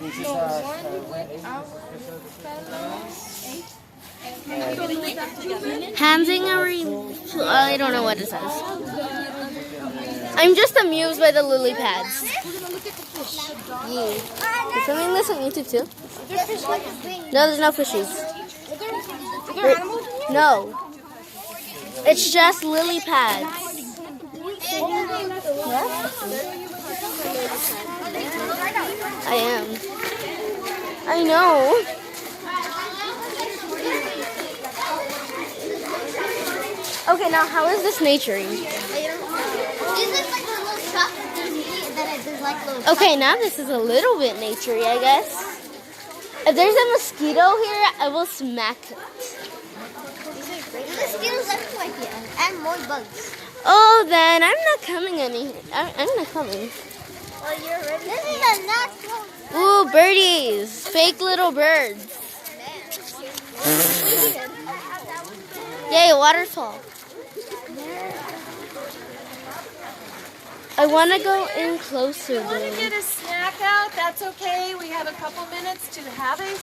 This is Handing a I don't know what it says. I'm just amused by the lily pads. Is something this on YouTube too? No, there's no fishies. No. It's just lily pads. Yeah? I am. I know. Okay, now how is this naturing? Okay, now this is a little bit naturey, I guess. If there's a mosquito here, I will smack it. The mosquitoes everywhere here, and more bugs. Oh, then I'm not coming I'm not coming. Well, you're ready. This is a natural. Ooh, birdies. Fake little birds. Yay, a waterfall. I want to go in closer Want to though. get a snack out? That's okay. We have a couple minutes to have a